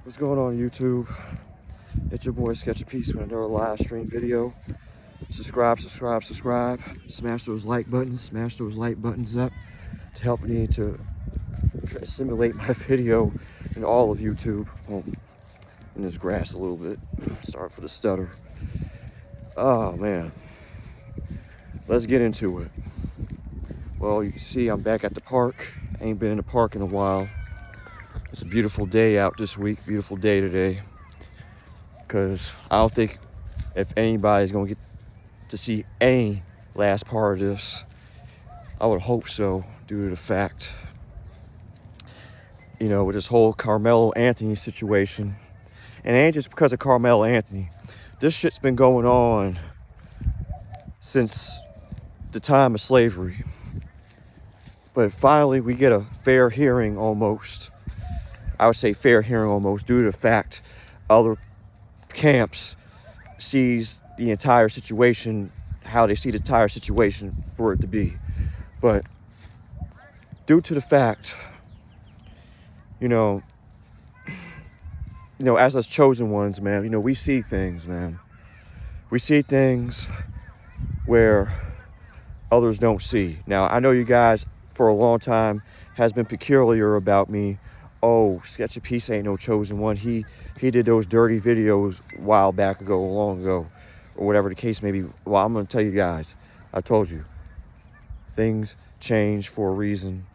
What's going on, YouTube? It's your boy Peaze with another live stream video. Subscribe. Smash those like buttons up to help me to assimilate my video in all of YouTube. Oh, in this grass a little bit. Sorry for the stutter. Oh man, let's get into it. Well, you can see I'm back at the park. I ain't been in the park in a while. It's a beautiful day out this week. Beautiful day today. Because I don't think if anybody's going to get to see any last part of this, I would hope so, due to the fact, with this whole Carmelo Anthony situation. And it ain't just because of Carmelo Anthony. This shit's been going on since the time of slavery. But finally, we get a fair hearing almost. I would say fair hearing almost, due to the fact other camps sees the entire situation, how they see the entire situation for it to be. But due to the fact, as us chosen ones, man, we see things, man. We see things where others don't see. Now, I know you guys for a long time has been peculiar about me. Oh, Sketchy Peaze ain't no chosen one. He did those dirty videos a while back ago, long ago, or whatever the case may be. Well, I'm going to tell you guys, I told you, things change for a reason,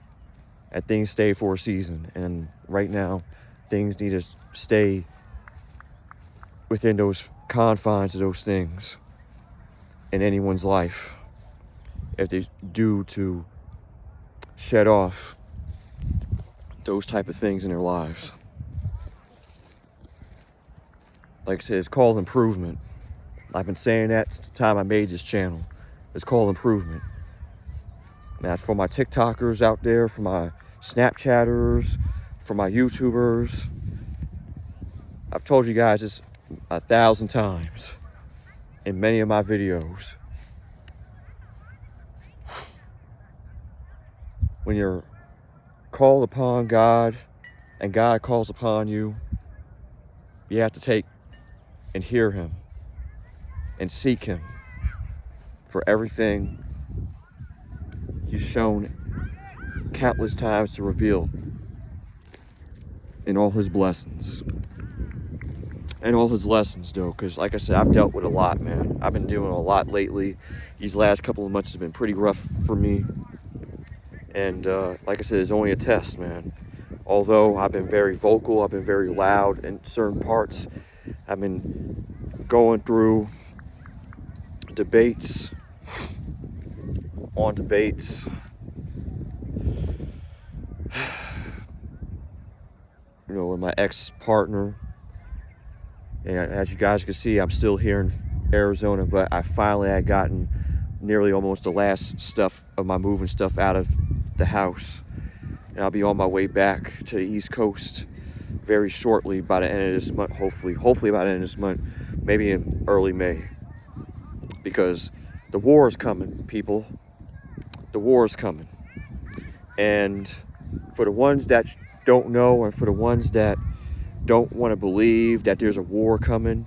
and things stay for a season. And right now, things need to stay within those confines of those things in anyone's life. If they do to shed off those type of things in their lives. Like I said, it's called improvement. I've been saying that since the time I made this channel. It's called improvement. That's for my TikTokers out there, for my Snapchatters, for my YouTubers. I've told you guys this 1,000 times in many of my videos. When you're called upon God and God calls upon you, you have to take and hear him and seek him for everything he's shown countless times to reveal in all his blessings and all his lessons, though, because like I said, I've dealt with a lot, man. I've been doing a lot lately. These last couple of months have been pretty rough for me. And like I said, it's only a test, man. Although I've been very vocal, I've been very loud in certain parts. I've been going through debates, on debates. With my ex-partner. And as you guys can see, I'm still here in Arizona, but I finally had gotten nearly almost the last stuff of my moving stuff out of the house, and I'll be on my way back to the East Coast very shortly, by the end of this month, hopefully by the end of this month, maybe in early May, because the war is coming, people. The war is coming. And for the ones that don't know, and for the ones that don't want to believe that there's a war coming,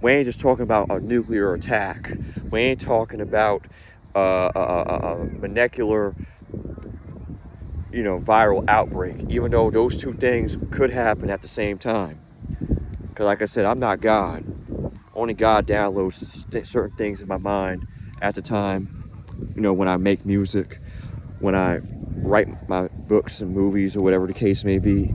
we ain't just talking about a nuclear attack. We ain't talking about a molecular, viral outbreak, even though those two things could happen at the same time. Because like I said, I'm not God. Only God downloads certain things in my mind at the time, when I make music, when I write my books and movies or whatever the case may be.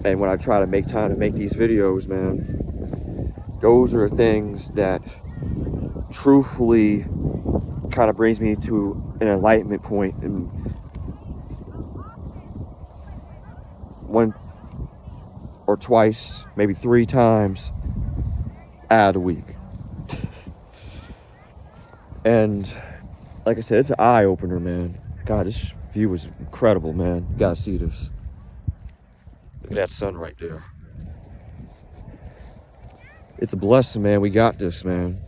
And when I try to make time to make these videos, man, those are things that truthfully kind of brings me to an enlightenment point. And one or twice, maybe 3 times out of the week. And like I said, it's an eye-opener, man. God, this view is incredible, man. You gotta see this. Look at that sun right there. It's a blessing, man. We got this, man.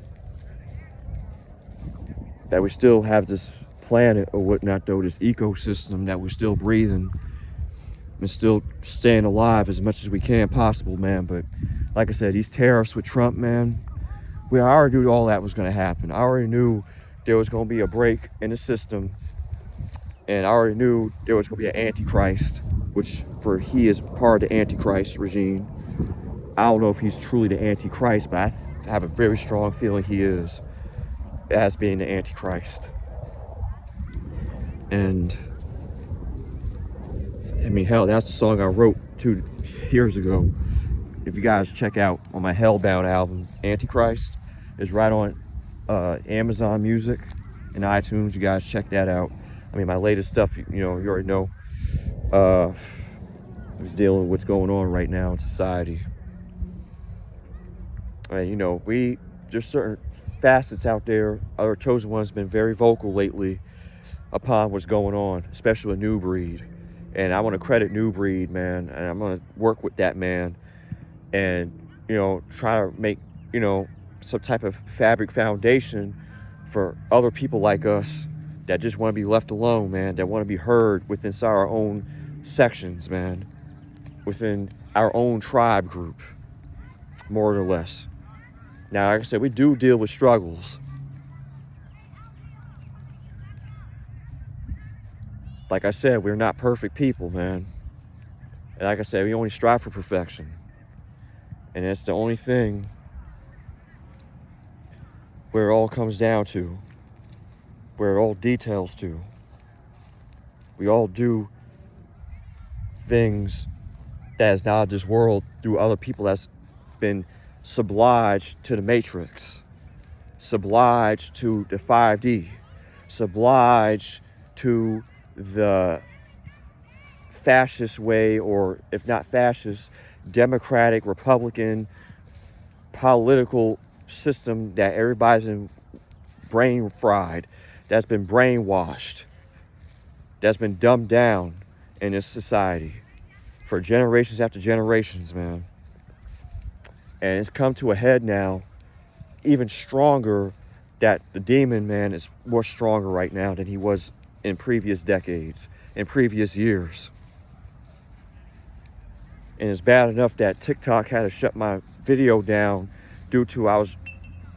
That we still have this planet or whatnot, though, this ecosystem that we're still breathing. and still staying alive as much as we can possible, man. But like I said, these tariffs with Trump, man, I already knew all that was going to happen. I already knew there was going to be a break in the system, and I already knew there was going to be an antichrist, which he is part of the antichrist regime. I don't know if he's truly the antichrist, but I have a very strong feeling he is, as being the antichrist. And I mean, hell, that's the song I wrote 2 years ago. If you guys check out on my Hellbound album, Antichrist is right on Amazon Music and iTunes. You guys check that out. I mean, my latest stuff, you already know. I was dealing with what's going on right now in society. And, there's certain facets out there. Our chosen one's been very vocal lately upon what's going on, especially with New Breed. And I want to credit New Breed, man, and I'm going to work with that man and, try to make, some type of fabric foundation for other people like us that just want to be left alone, man, that want to be heard within our own sections, man, within our own tribe group, more or less. Now, like I said, we do deal with struggles. Like I said, we're not perfect people, man. And like I said, we only strive for perfection. And that's the only thing where it all comes down to, where it all details to. We all do things that is not of this world through other people that's been subliged to the Matrix, subliged to the 5D, subliged to the fascist way, or if not fascist, democratic, Republican political system that everybody's been brain fried, that's been brainwashed, that's been dumbed down in this society for generations after generations, man. And it's come to a head now, even stronger, that the demon, man, is more stronger right now than he was in previous decades, in previous years. And it's bad enough that TikTok had to shut my video down due to I was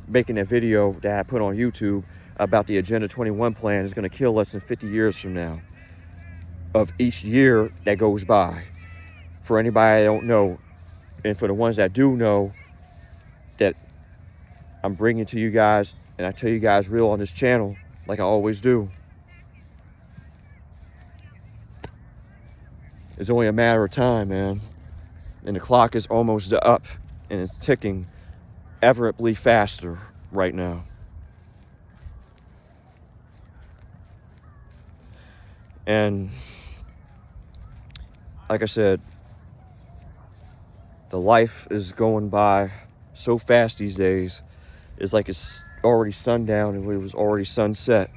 making a video that I put on YouTube about the Agenda 21 plan is going to kill us in 50 years from now, of each year that goes by. For anybody that don't know, and for the ones that do know, that I'm bringing to you guys, and I tell you guys real on this channel, like I always do. It's only a matter of time, man. And the clock is almost up, and it's ticking everly faster right now. And like I said, the life is going by so fast these days. It's like it's already sundown and it was already sunset.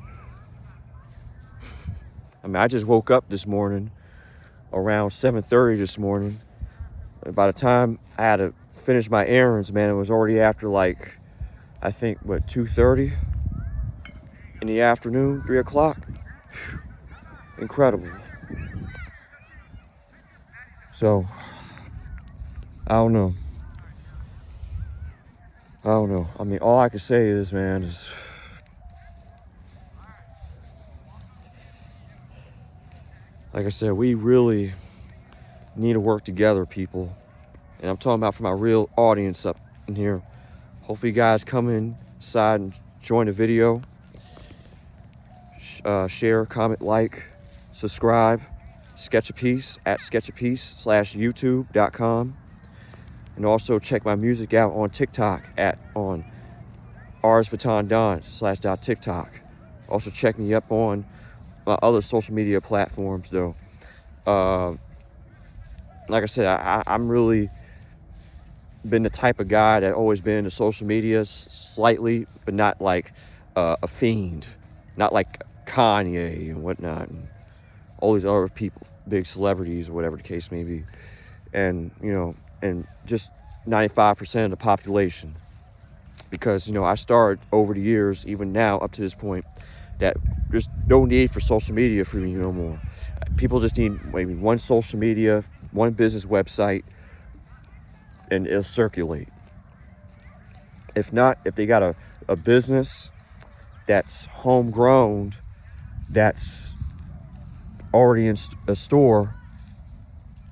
I mean, I just woke up this morning around 7:30 this morning. And by the time I had to finish my errands, man, it was already after, like, I think, 2:30 in the afternoon, 3 o'clock. Incredible. So, I don't know. I mean, all I can say is, man, is like I said, we really need to work together, people. And I'm talking about for my real audience up in here. Hopefully you guys come inside and join the video. Share, comment, like, subscribe. Sketch a Peaze at sketchapiece.youtube.com. And also check my music out on TikTok on arsvatondon/.tiktok. Also check me up on my other social media platforms, though. Like I said, I'm really been the type of guy that always been into social media slightly, but not like a fiend, not like Kanye and whatnot, and all these other people, big celebrities or whatever the case may be, and and just 95% of the population, because I started over the years, even now up to this point, that there's no need for social media for me no more. People just need maybe one social media, one business website, and it'll circulate. If not, if they got a business that's homegrown, that's already in a store,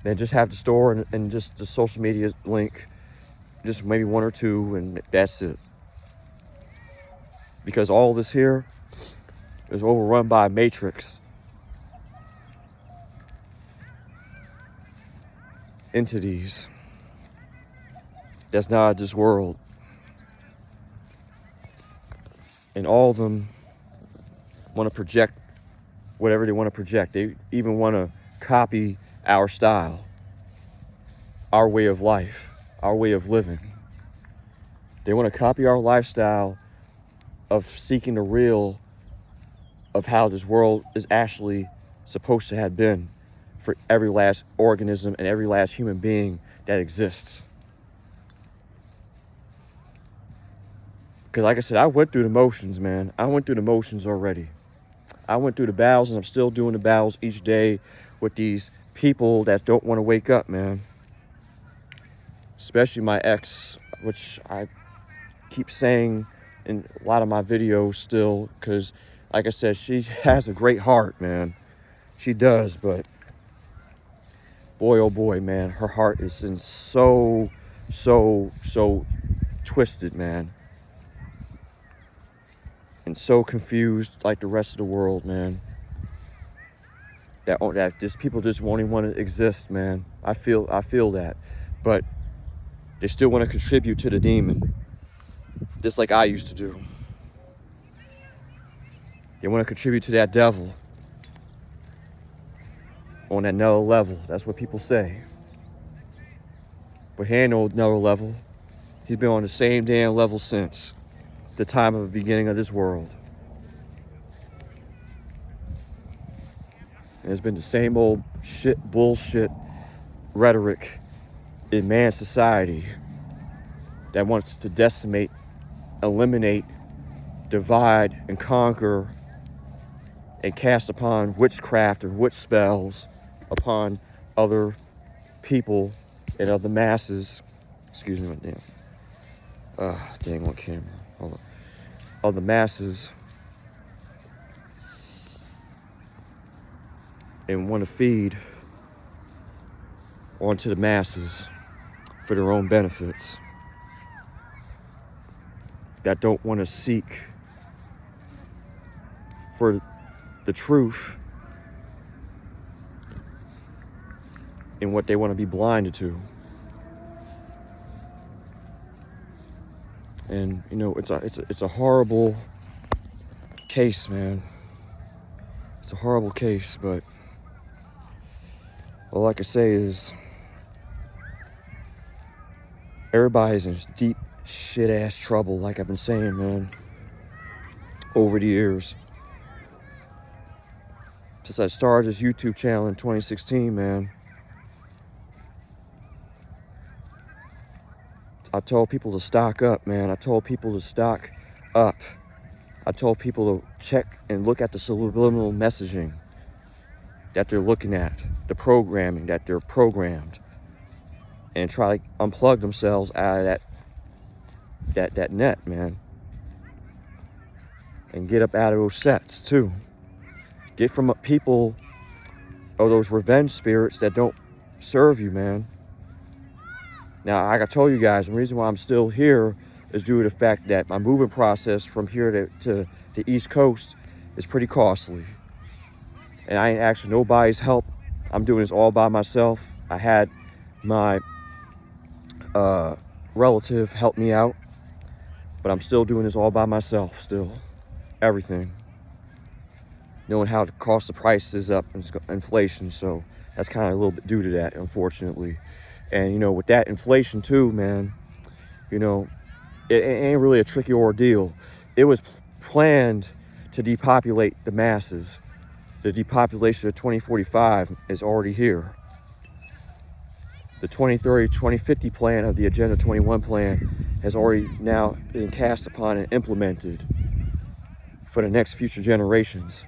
then just have the store and just the social media link, just maybe one or two, and that's it. Because all this here is overrun by a matrix entities that's not this world. And all of them want to project whatever they want to project. They even want to copy our style, our way of life, our way of living. They want to copy our lifestyle of seeking the real of how this world is actually supposed to have been for every last organism and every last human being that exists. Because like I said, I went through the motions, man. I went through the motions already. I went through the battles, and I'm still doing the battles each day with these people that don't want to wake up, man. Especially my ex, which I keep saying in a lot of my videos still, because like I said, she has a great heart, man. She does, but boy, oh boy, man, her heart is in so twisted, man. And so confused like the rest of the world, man. That just people just won't even want to exist, man. I feel that. But they still want to contribute to the demon. Just like I used to do. They want to contribute to that devil. On another level. That's what people say. But he ain't no another level. He's been on the same damn level since the time of the beginning of this world. And it's been the same old bullshit rhetoric in man's society that wants to decimate, eliminate, divide, and conquer, and cast upon witchcraft and witch spells upon other people and other masses. Excuse me, dang on camera. Hold on. Of the masses, and want to feed onto the masses for their own benefits, that don't want to seek for the truth in what they want to be blinded to. And you know, it's a horrible case, man. It's a horrible case, but all I can say is everybody's in deep shit ass trouble, like I've been saying, man, over the years. Since I started this YouTube channel in 2016, man, I told people to stock up, man. I told people to stock up. I told people to check and look at the subliminal messaging that they're looking at, the programming that they're programmed, and try to unplug themselves out of that net, man. And get up out of those sets, too. Get from people or those revenge spirits that don't serve you, man. Now, like I told you guys, the reason why I'm still here is due to the fact that my moving process from here to the East Coast is pretty costly. And I ain't asking nobody's help. I'm doing this all by myself. I had my relative help me out, but I'm still doing this all by myself still. Everything. Knowing how the cost of price is up and inflation, so that's kind of a little bit due to that, unfortunately. And, you know, with that inflation too, man, you know, it ain't really a tricky ordeal. It was planned to depopulate the masses. The depopulation of 2045 is already here. The 2030, 2050 plan of the Agenda 21 plan has already now been cast upon and implemented for the next future generations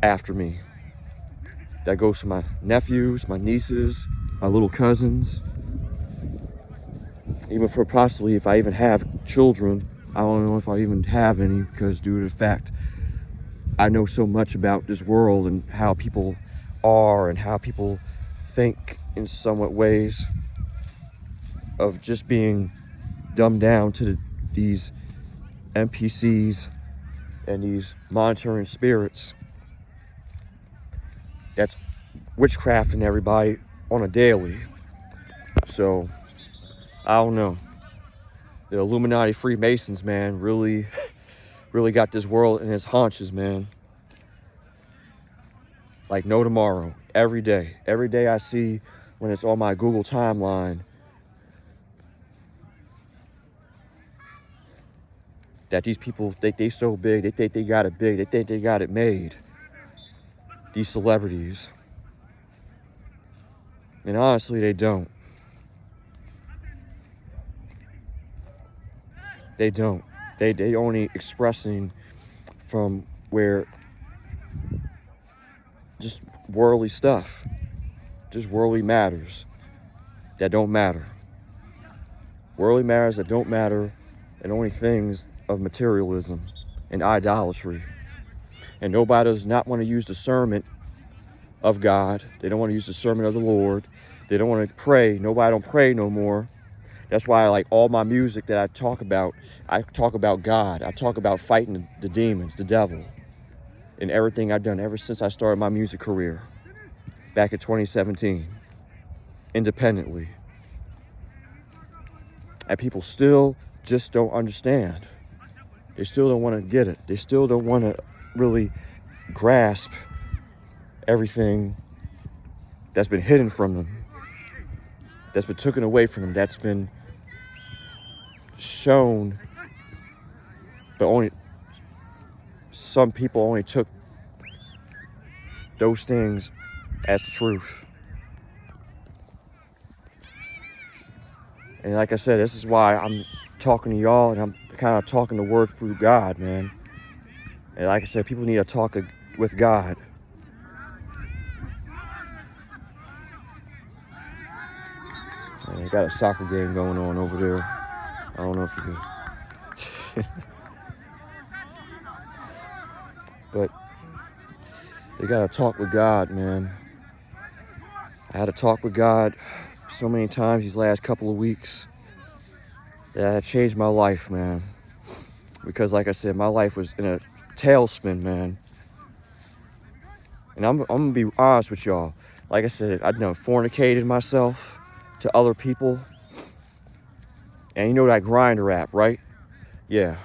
after me. That goes to my nephews, my nieces, my little cousins. Even for possibly if I even have children, I don't know if I even have any, because due to the fact I know so much about this world and how people are and how people think in somewhat ways of just being dumbed down to these NPCs and these monitoring spirits. That's witchcrafting everybody on a daily. So, I don't know. The Illuminati Freemasons, man, really got this world in its haunches, man. Like no tomorrow. Every day. Every day I see when it's on my Google timeline that these people think they so big, they think they got it big, they think they got it made. These celebrities. And honestly, they don't. They don't. They only expressing from where just worldly stuff. Just worldly matters that don't matter. Worldly matters that don't matter, and only things of materialism and idolatry. And nobody does not want to use discernment of God. They don't want to use discernment of the Lord. They don't want to pray. Nobody don't pray no more. That's why, like, all my music that I talk about God. I talk about fighting the demons, the devil, and everything I've done ever since I started my music career back in 2017, independently. And people still just don't understand. They still don't want to get it. They still don't want to really grasp everything that's been hidden from them, that's been taken away from them, that's been shown, but only some people only took those things as the truth. And like I said, this is why I'm talking to y'all, and I'm kind of talking the word through God, man. And like I said, people need to talk with God. And they got a soccer game going on over there. I don't know if you could. But they got to talk with God, man. I had to talk with God so many times these last couple of weeks that changed my life, man. Because like I said, my life was in a tailspin, man. And I'm going to be honest with y'all. Like I said, I've done fornicated myself to other people. And you know that Grindr app, right? Yeah,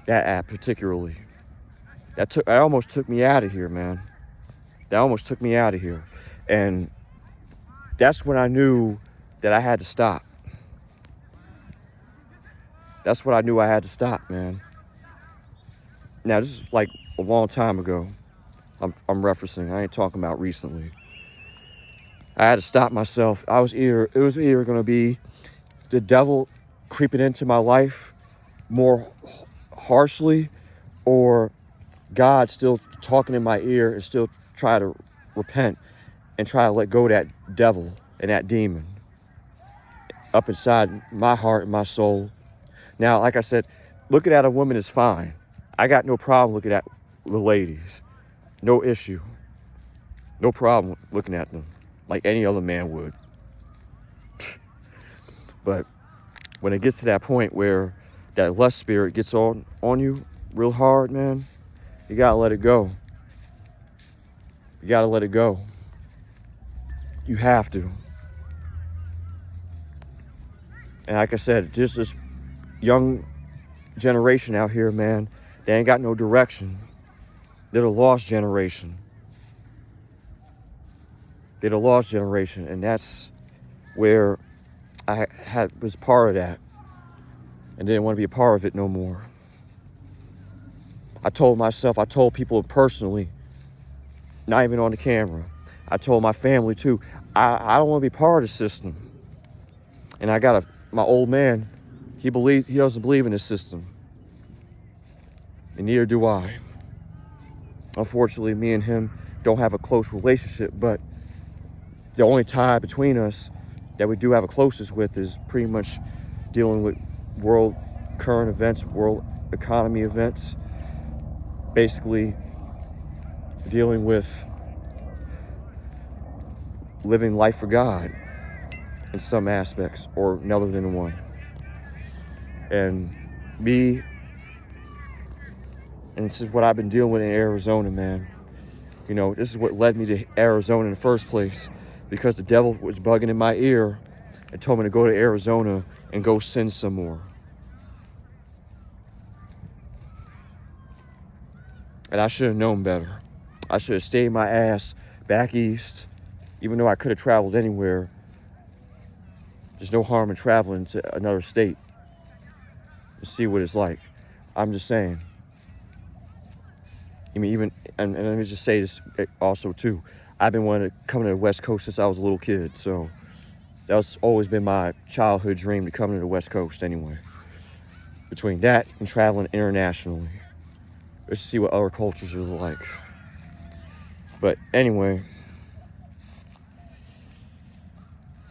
that app particularly. That almost took me out of here, man. That almost took me out of here. And that's when I knew that I had to stop. That's when I knew I had to stop, man. Now, this is like a long time ago. I'm referencing. I ain't talking about recently. I had to stop myself. It was either going to be the devil creeping into my life more harshly, or God still talking in my ear and still try to repent and try to let go of that devil and that demon up inside my heart and my soul. Now, like I said, looking at a woman is fine. I got no problem looking at the ladies. No issue. No problem looking at them like any other man would. But when it gets to that point where that lust spirit gets on you real hard, man, you gotta let it go. You gotta let it go. You have to. And like I said, just this young generation out here, man, they ain't got no direction. They're the lost generation. They're the lost generation, and that's where I was part of that and didn't want to be a part of it no more. I told people personally, not even on the camera, I told my family too, I don't want to be part of the system. And I got my old man, he doesn't believe in this system. And neither do I. Unfortunately, me and him don't have a close relationship, but the only tie between us that we do have a closest with is pretty much dealing with world current events, world economy events, basically dealing with living life for God in some aspects or another than one. And this is what I've been dealing with in Arizona, man. You know, this is what led me to Arizona in the first place, because the devil was bugging in my ear and told me to go to Arizona and go sin some more. And I should have known better. I should have stayed my ass back east, even though I could have traveled anywhere. There's no harm in traveling to another state to see what it's like. I'm just saying. I mean, even, and let me just say this also too. I've been wanting to come to the West Coast since I was a little kid, so that's always been my childhood dream, to come to the West Coast anyway. Between that and traveling internationally, let's see what other cultures are like. But anyway,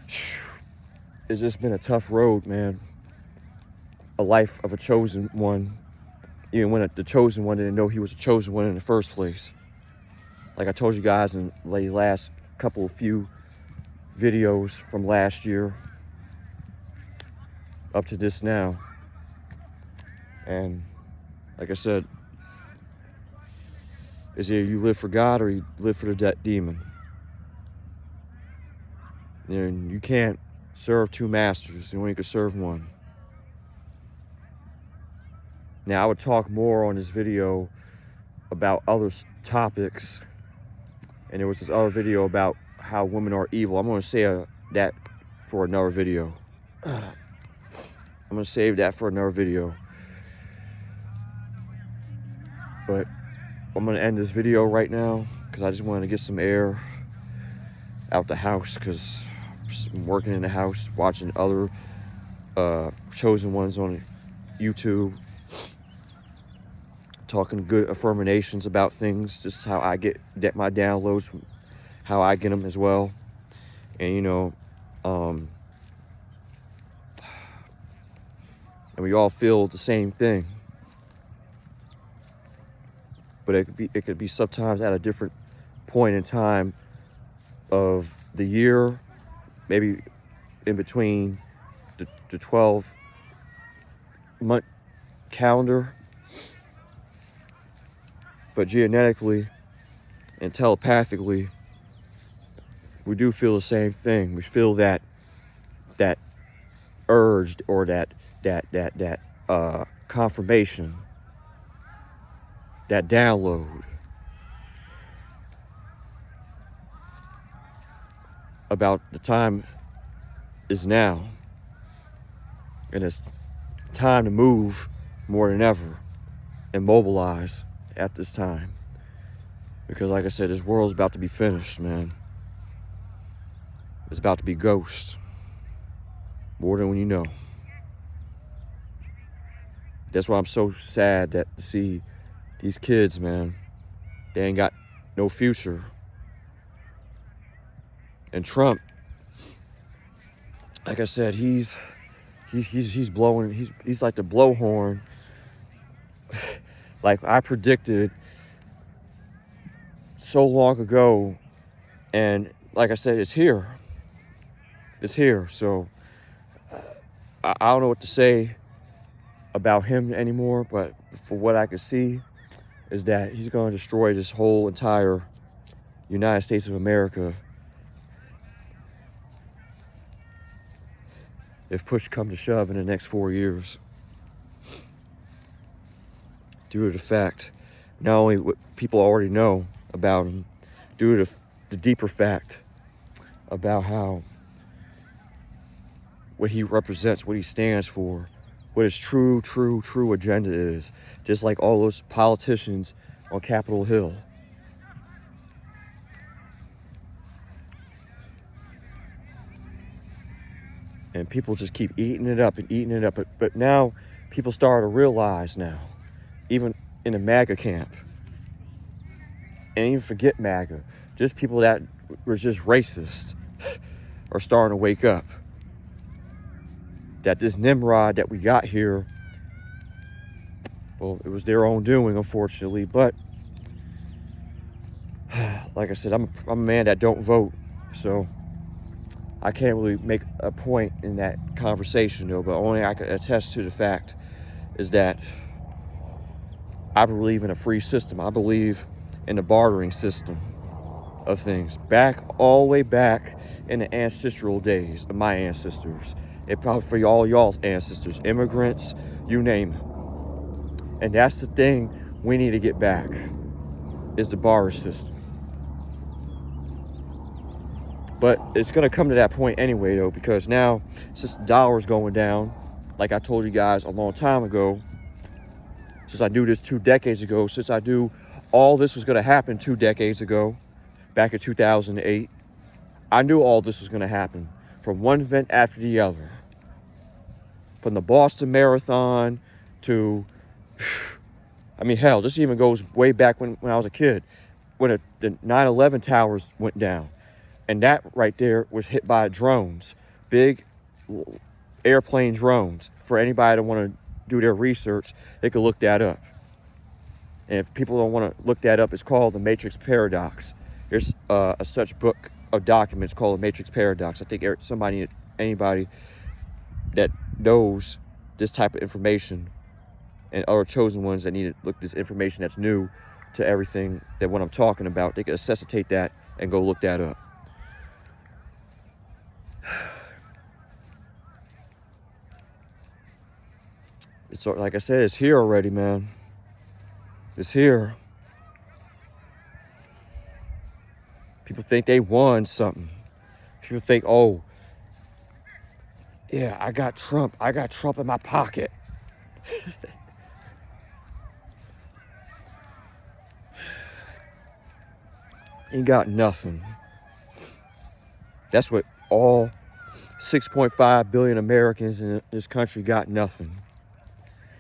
it's just been a tough road, man. A life of a chosen one, even when the chosen one didn't know he was a chosen one in the first place. Like I told you guys in the last few videos from last year up to this now. And like I said, is either you live for God or you live for the demon. And you can't serve two masters. You only can serve one. Now, I would talk more on this video about other topics. And there was this other video about how women are evil. I'm going to say that for another video. I'm going to save that for another video. But I'm going to end this video right now because I just wanted to get some air out the house, because I'm working in the house, watching other chosen ones on YouTube, talking good affirmations about things, just how I get my downloads, how I get them as well. And you know, and we all feel the same thing, but it could be sometimes at a different point in time of the year, maybe in between the 12-month calendar. But genetically and telepathically, we do feel the same thing. We feel that urge, or that confirmation, that download about the time is now, and it's time to move more than ever and mobilize at this time, because like I said, this world's about to be finished, man. It's about to be ghost, more than you know. That's why I'm so sad to see these kids, man. They ain't got no future. And Trump, like I said, he's blowing, he's like the blowhorn. Like I predicted so long ago, and like I said, it's here. It's here. So I don't know what to say about him anymore, but for what I can see is that he's going to destroy this whole entire United States of America if push comes to shove in the next 4 years. Due to the fact, not only what people already know about him, due to the deeper fact about how what he represents, what he stands for, what his true agenda is, just like all those politicians on Capitol Hill. And people just keep eating it up. But now people start to realize now, even in the MAGA camp, and even forget MAGA, just people that were just racist are starting to wake up. That this Nimrod that we got here, well, it was their own doing, unfortunately. But like I said, I'm a man that don't vote, so I can't really make a point in that conversation, though. But only I can attest to the fact is that I believe in a free system. I believe in the bartering system of things. All the way back in the ancestral days of my ancestors. It probably for all y'all's ancestors, immigrants, you name it. And that's the thing we need to get back, is the barter system. But it's going to come to that point anyway, though, because now, since the dollar's going down, like I told you guys a long time ago, since I knew this 2 decades ago, since I knew all this was going to happen 2 decades ago, back in 2008, I knew all this was going to happen from one event after the other. From the Boston Marathon to, I mean, hell, this even goes way back when I was a kid, when the 9/11 towers went down. And that right there was hit by drones, big airplane drones. For anybody that want to do their research, they can look that up. And if people don't want to look that up, it's called the Matrix Paradox. There's a such book of documents called the Matrix Paradox. I think anybody that knows this type of information and other chosen ones that need to look this information that's new to everything that what I'm talking about, they can necessitate that and go look that up. It's like I said, it's here already, man. It's here. People think they won something. People think, oh, yeah, I got Trump. I got Trump in my pocket. Ain't got nothing. That's what all 6.5 billion Americans in this country got, nothing.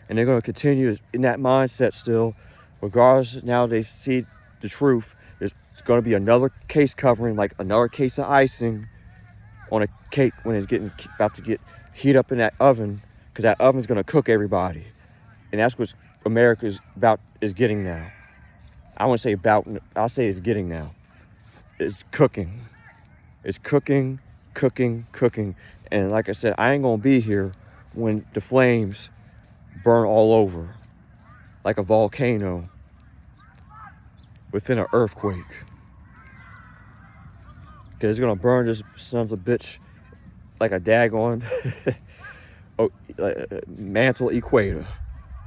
And they're going to continue in that mindset still, regardless. Now they see the truth. There's going to be another case covering, like another case of icing on a cake when it's about to get heat up in that oven, because that oven's going to cook everybody. And that's what America is getting now. I won't say about, I'll say it's getting now. It's cooking. It's cooking. And like I said, I ain't going to be here when the flames burn all over like a volcano within an earthquake. Because it's going to burn this sons of bitch like a daggone mantle equator.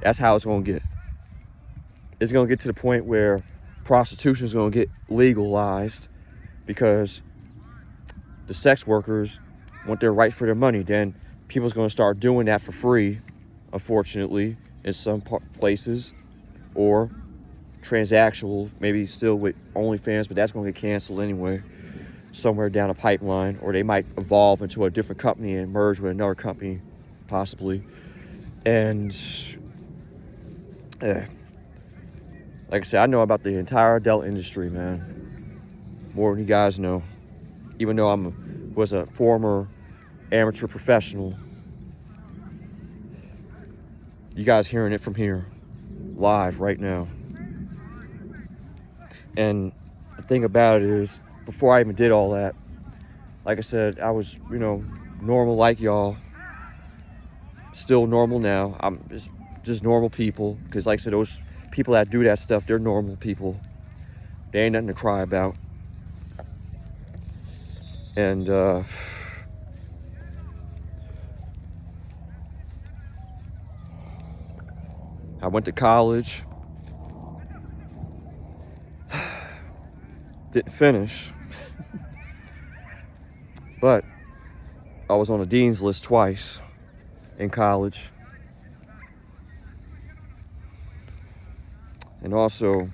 That's how it's going to get. It's going to get to the point where prostitution is going to get legalized because the sex workers want their right for their money. Then people's going to start doing that for free, unfortunately, in some places, or transactional, maybe still with OnlyFans, but that's going to get canceled anyway, somewhere down a pipeline, or they might evolve into a different company and merge with another company, possibly. And like I said, I know about the entire adult industry, man, more than you guys know. Even though was a former amateur professional, you guys hearing it from here, live right now. And the thing about it is, before I even did all that, like I said, I was, normal like y'all. Still normal now. I'm just normal people. Because like I said, those people that do that stuff, they're normal people. They ain't nothing to cry about. And I went to college. Didn't finish. But I was on the dean's list twice in college. And also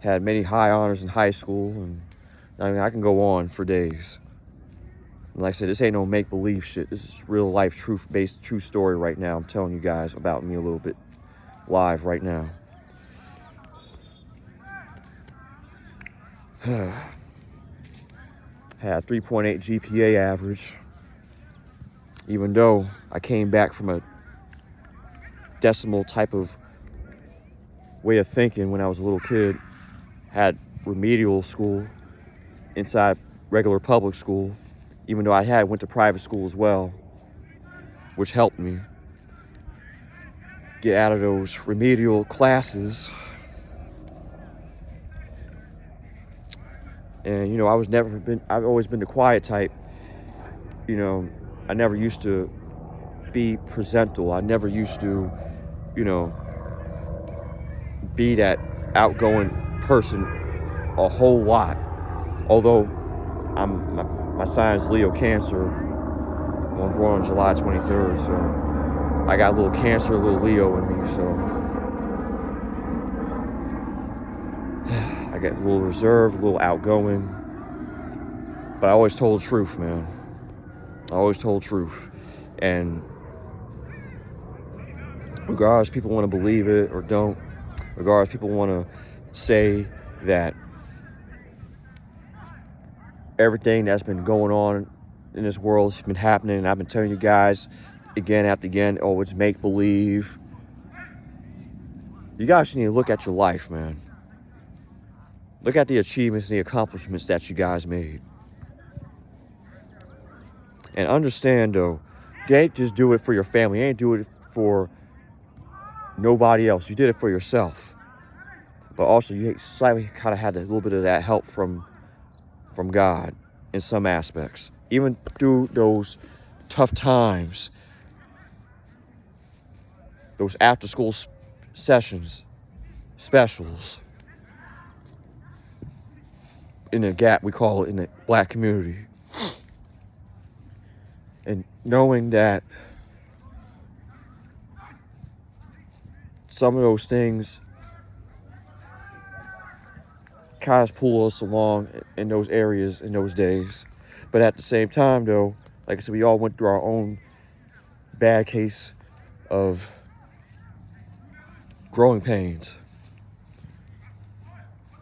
had many high honors in high school. And I mean, I can go on for days. And like I said, this ain't no make-believe shit. This is real life, truth-based, true story right now. I'm telling you guys about me a little bit live right now. Had 3.8 GPA average, even though I came back from a decimal type of way of thinking when I was a little kid. Had remedial school inside regular public school, even though I went to private school as well, which helped me get out of those remedial classes. And, you know, I've always been the quiet type. You know, I never used to be presentable. I never used to, you know, be that outgoing person a whole lot. Although my sign's Leo Cancer. I'm born on July 23rd, so I got a little Cancer, a little Leo in me, so I get a little reserved, a little outgoing, but I always told the truth, man. I always told the truth. And regardless people want to believe it or don't, regardless people want to say that everything that's been going on in this world has been happening, and I've been telling you guys again after again, oh, it's make-believe. You guys need to look at your life, man. Look at the achievements and the accomplishments that you guys made. And understand, though, you ain't just do it for your family. You ain't do it for nobody else. You did it for yourself. But also, you slightly kind of had a little bit of that help from God in some aspects. Even through those tough times, those after-school sessions, specials, in the gap, we call it in the black community. And knowing that some of those things kind of pull us along in those areas, in those days. But at the same time, though, like I said, we all went through our own bad case of growing pains,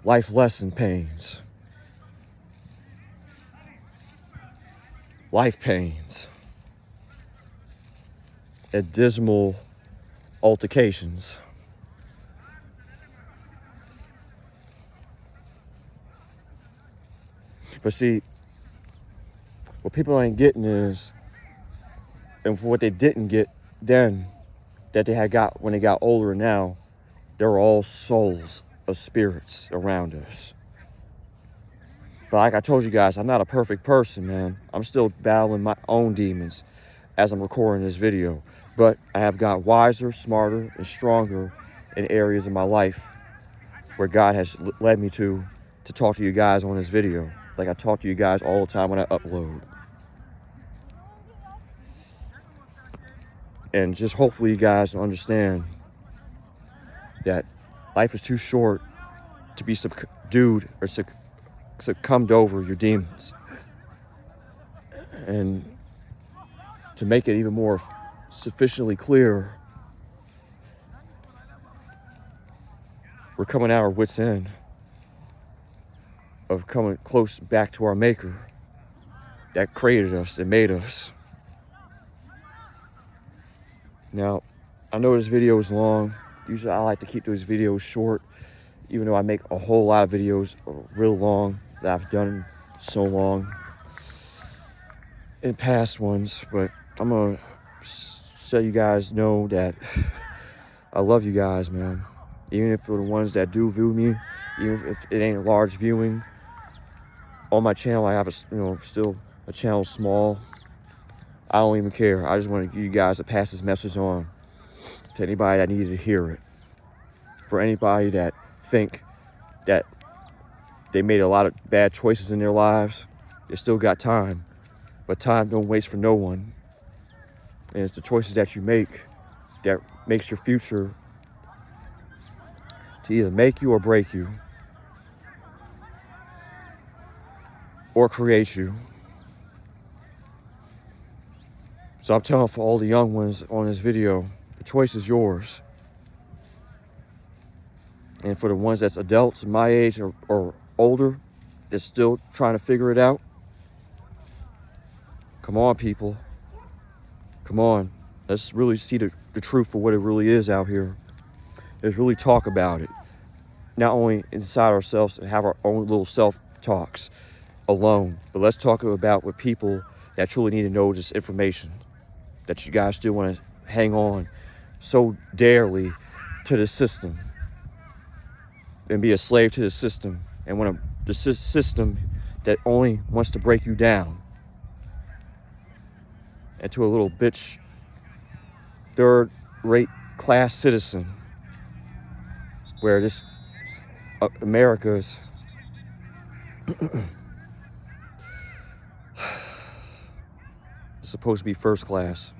life lesson pains, life pains, and dismal altercations. But see, what people ain't getting is, and for what they didn't get then, that they had got when they got older now, they were all souls of spirits around us. But like I told you guys, I'm not a perfect person, man. I'm still battling my own demons as I'm recording this video. But I have got wiser, smarter, and stronger in areas of my life where God has led me to talk to you guys on this video. Like I talk to you guys all the time when I upload. And just hopefully you guys understand that life is too short to be subdued or succumbed over your demons. And to make it even more sufficiently clear, we're coming out our wits' end of coming close back to our Maker that created us and made us. Now, I know this video is long. Usually I like to keep those videos short, even though I make a whole lot of videos real long that I've done so long in past ones. But I'm going to so you guys know that I love you guys, man. Even if for the ones that do view me, even if it ain't a large viewing, on my channel I have still a channel small. I don't even care. I just want you guys to pass this message on to anybody that needed to hear it. For anybody that think that they made a lot of bad choices in their lives, they still got time. But time don't waste for no one. And it's the choices that you make that makes your future to either make you or break you, or create you. So I'm telling for all the young ones on this video, the choice is yours. And for the ones that's adults my age or older, that's still trying to figure it out. Come on, people. Come on. Let's really see the truth for what it really is out here. Let's really talk about it. Not only inside ourselves and have our own little self-talks alone, but let's talk about with people that truly need to know this information, that you guys still want to hang on so dearly to the system and be a slave to the system, and want the system that only wants to break you down into a little bitch, third-rate class citizen, where this America's supposed to be first class.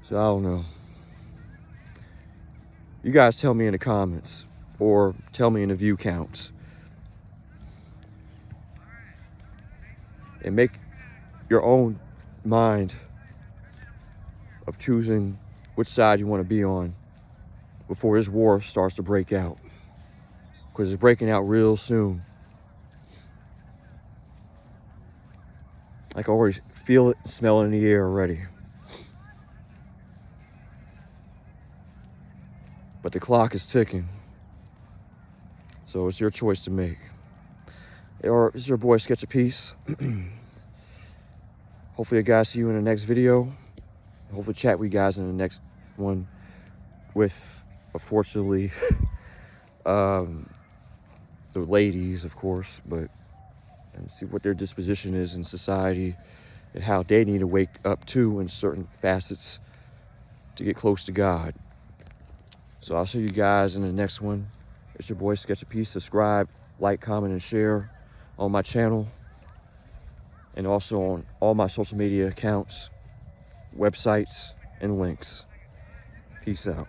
So I don't know. You guys tell me in the comments, or tell me in the view counts, and make your own mind of choosing which side you want to be on before this war starts to break out, because it's breaking out real soon. I can already feel it, smell it in the air already. But the clock is ticking, so it's your choice to make. Or this is your boy Sketch of Peace. Hopefully I guys see you in the next video. Hopefully chat with you guys in the next one with, unfortunately, the ladies, of course, but and see what their disposition is in society and how they need to wake up too in certain facets to get close to God. So I'll see you guys in the next one. It's your boy Sketch of Peace. Subscribe, like, comment, and share on my channel, and also on all my social media accounts, websites, and links. Peace out.